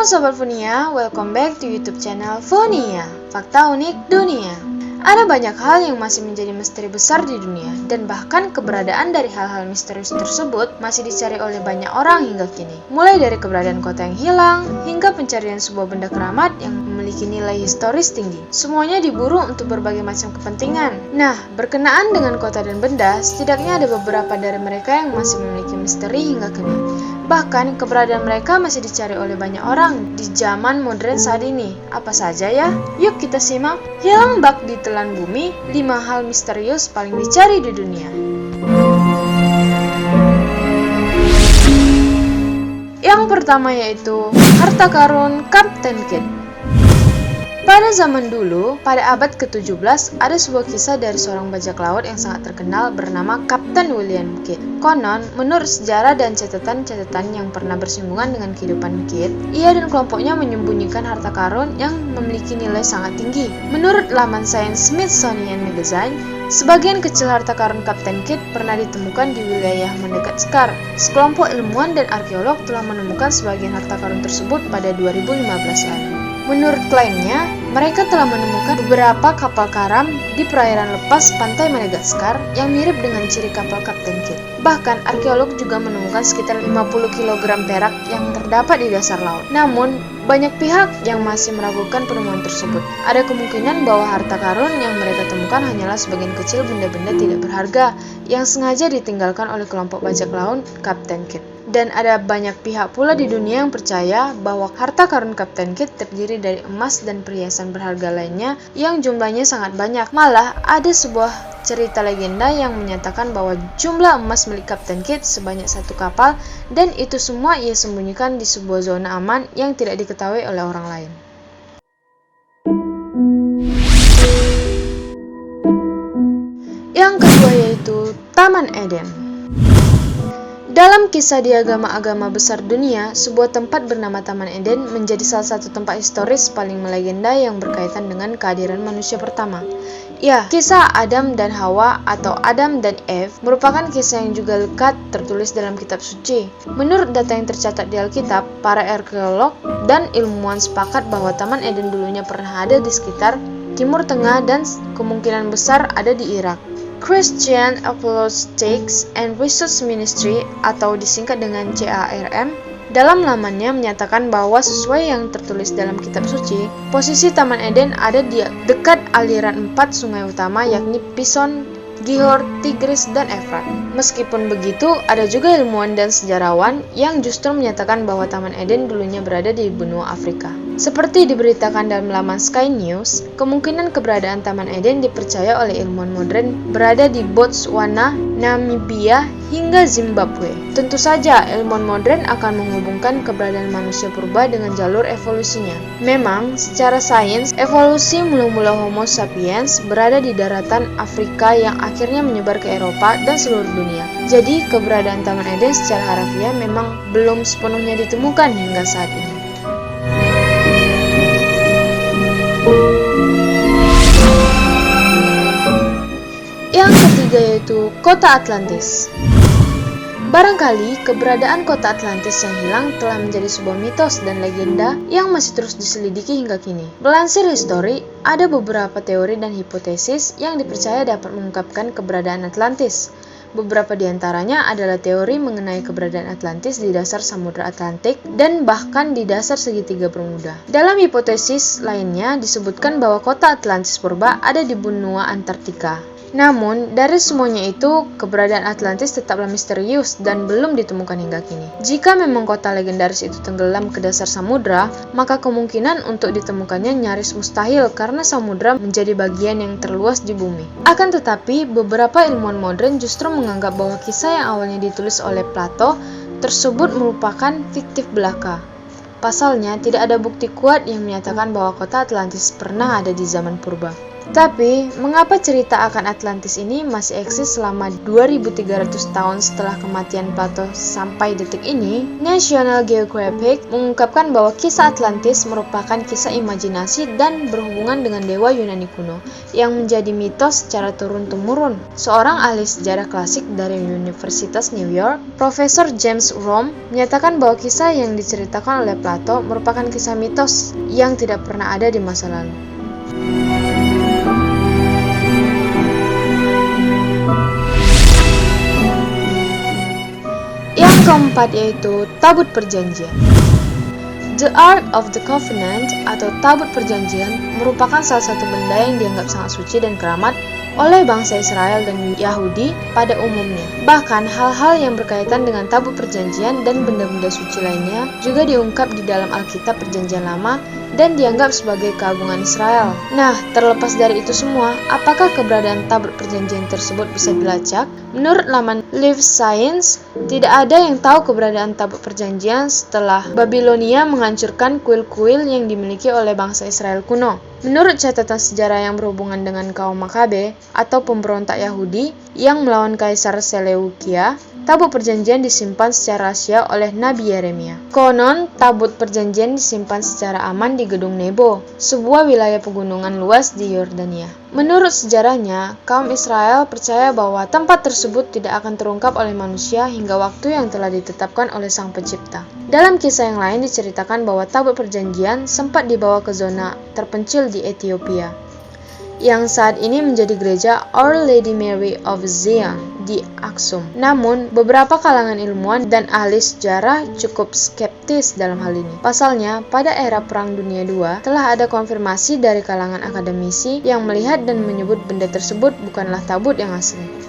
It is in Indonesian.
Sobat Fonia, welcome back to YouTube channel Fonia, Fakta Unik Dunia. Ada banyak hal yang masih menjadi misteri besar di dunia, dan bahkan keberadaan dari hal-hal misterius tersebut masih dicari oleh banyak orang hingga kini. Mulai dari keberadaan kota yang hilang, hingga pencarian sebuah benda keramat yang memiliki nilai historis tinggi. Semuanya diburu untuk berbagai macam kepentingan. Nah, berkenaan dengan kota dan benda, setidaknya ada beberapa dari mereka yang masih memiliki misteri hingga kini. Bahkan, keberadaan mereka masih dicari oleh banyak orang di zaman modern saat ini. Apa saja ya? Yuk kita simak. Hilang bak di telan bumi, 5 hal misterius paling dicari di dunia. Yang pertama yaitu harta karun Kapten Kidd. Pada zaman dulu, pada abad ke-17, ada sebuah kisah dari seorang bajak laut yang sangat terkenal bernama Kapten William Kidd. Konon, menurut sejarah dan catatan-catatan yang pernah bersinggungan dengan kehidupan Kidd, ia dan kelompoknya menyembunyikan harta karun yang memiliki nilai sangat tinggi. Menurut laman sains Smithsonian Magazine, sebagian kecil harta karun Kapten Kidd pernah ditemukan di wilayah mendekat Scar. Sekelompok ilmuwan dan arkeolog telah menemukan sebagian harta karun tersebut pada 2015 lalu. Menurut klaimnya, mereka telah menemukan beberapa kapal karam di perairan lepas pantai Madagaskar yang mirip dengan ciri kapal Kapten Kidd. Bahkan, arkeolog juga menemukan sekitar 50 kg perak yang terdapat di dasar laut. Namun, banyak pihak yang masih meragukan penemuan tersebut. Ada kemungkinan bahwa harta karun yang mereka temukan hanyalah sebagian kecil benda-benda tidak berharga yang sengaja ditinggalkan oleh kelompok bajak laut Kapten Kidd. Dan ada banyak pihak pula di dunia yang percaya bahwa harta karun Kapten Kidd terdiri dari emas dan perhiasan berharga lainnya yang jumlahnya sangat banyak. Malah, ada sebuah cerita legenda yang menyatakan bahwa jumlah emas milik Kapten Kidd sebanyak 1 kapal, dan itu semua ia sembunyikan di sebuah zona aman yang tidak diketahui oleh orang lain. Yang kedua yaitu Taman Eden. Dalam kisah di agama-agama besar dunia, sebuah tempat bernama Taman Eden menjadi salah satu tempat historis paling melegenda yang berkaitan dengan kehadiran manusia pertama. Ya, kisah Adam dan Hawa atau Adam dan Eve merupakan kisah yang juga lekat tertulis dalam kitab suci. Menurut data yang tercatat di Alkitab, para arkeolog dan ilmuwan sepakat bahwa Taman Eden dulunya pernah ada di sekitar Timur Tengah dan kemungkinan besar ada di Irak. Christian Apologetics and Research Ministry atau disingkat dengan CARM dalam lamannya menyatakan bahwa sesuai yang tertulis dalam kitab suci, posisi Taman Eden ada di dekat aliran 4 sungai utama yakni Pison, Gihor, Tigris, dan Efrat. Meskipun begitu, ada juga ilmuwan dan sejarawan yang justru menyatakan bahwa Taman Eden dulunya berada di benua Afrika. Seperti diberitakan dalam laman Sky News, kemungkinan keberadaan Taman Eden dipercaya oleh ilmuwan modern berada di Botswana, Namibia, hingga Zimbabwe. Tentu saja, ilmuwan modern akan menghubungkan keberadaan manusia purba dengan jalur evolusinya. Memang, secara sains, evolusi mula-mula Homo sapiens berada di daratan Afrika yang akhirnya menyebar ke Eropa dan seluruh dunia. Jadi, keberadaan Taman Eden secara harafiah memang belum sepenuhnya ditemukan hingga saat ini. Yang ketiga yaitu Kota Atlantis. Barangkali keberadaan kota Atlantis yang hilang telah menjadi sebuah mitos dan legenda yang masih terus diselidiki hingga kini. Melansir History, ada beberapa teori dan hipotesis yang dipercaya dapat mengungkapkan keberadaan Atlantis. Beberapa di antaranya adalah teori mengenai keberadaan Atlantis di dasar Samudra Atlantik dan bahkan di dasar segitiga Bermuda. Dalam hipotesis lainnya disebutkan bahwa kota Atlantis purba ada di benua Antartika. Namun, dari semuanya itu, keberadaan Atlantis tetaplah misterius dan belum ditemukan hingga kini. Jika memang kota legendaris itu tenggelam ke dasar samudra, maka kemungkinan untuk ditemukannya nyaris mustahil karena samudra menjadi bagian yang terluas di bumi. Akan tetapi, beberapa ilmuwan modern justru menganggap bahwa kisah yang awalnya ditulis oleh Plato tersebut merupakan fiktif belaka. Pasalnya, tidak ada bukti kuat yang menyatakan bahwa kota Atlantis pernah ada di zaman purba. Tapi, mengapa cerita akan Atlantis ini masih eksis selama 2300 tahun setelah kematian Plato sampai detik ini? National Geographic mengungkapkan bahwa kisah Atlantis merupakan kisah imajinasi dan berhubungan dengan dewa Yunani kuno yang menjadi mitos secara turun-temurun. Seorang ahli sejarah klasik dari Universitas New York, Profesor James Romm, menyatakan bahwa kisah yang diceritakan oleh Plato merupakan kisah mitos yang tidak pernah ada di masa lalu. Yang keempat yaitu Tabut Perjanjian. The Ark of the Covenant atau Tabut Perjanjian merupakan salah satu benda yang dianggap sangat suci dan keramat oleh bangsa Israel dan Yahudi pada umumnya. Bahkan hal-hal yang berkaitan dengan Tabut Perjanjian dan benda-benda suci lainnya juga diungkap di dalam Alkitab Perjanjian Lama dan dianggap sebagai keagungan Israel. Nah, terlepas dari itu semua, apakah keberadaan Tabut Perjanjian tersebut bisa dilacak? Menurut laman Live Science, tidak ada yang tahu keberadaan Tabut Perjanjian setelah Babilonia menghancurkan kuil-kuil yang dimiliki oleh bangsa Israel kuno. Menurut catatan sejarah yang berhubungan dengan kaum Makabe atau pemberontak Yahudi yang melawan Kaisar Seleukia, Tabut Perjanjian disimpan secara rahasia oleh Nabi Yeremia. Konon, Tabut Perjanjian disimpan secara aman di Gedung Nebo, sebuah wilayah pegunungan luas di Yordania. Menurut sejarahnya, kaum Israel percaya bahwa tempat tersebut tidak akan terungkap oleh manusia hingga waktu yang telah ditetapkan oleh Sang Pencipta. Dalam kisah yang lain diceritakan bahwa Tabut Perjanjian sempat dibawa ke zona terpencil di Ethiopia, yang saat ini menjadi gereja Our Lady Mary of Zion di Aksum. Namun, beberapa kalangan ilmuwan dan ahli sejarah cukup skeptis dalam hal ini. Pasalnya, pada era Perang Dunia II, telah ada konfirmasi dari kalangan akademisi yang melihat dan menyebut benda tersebut bukanlah tabut yang asli.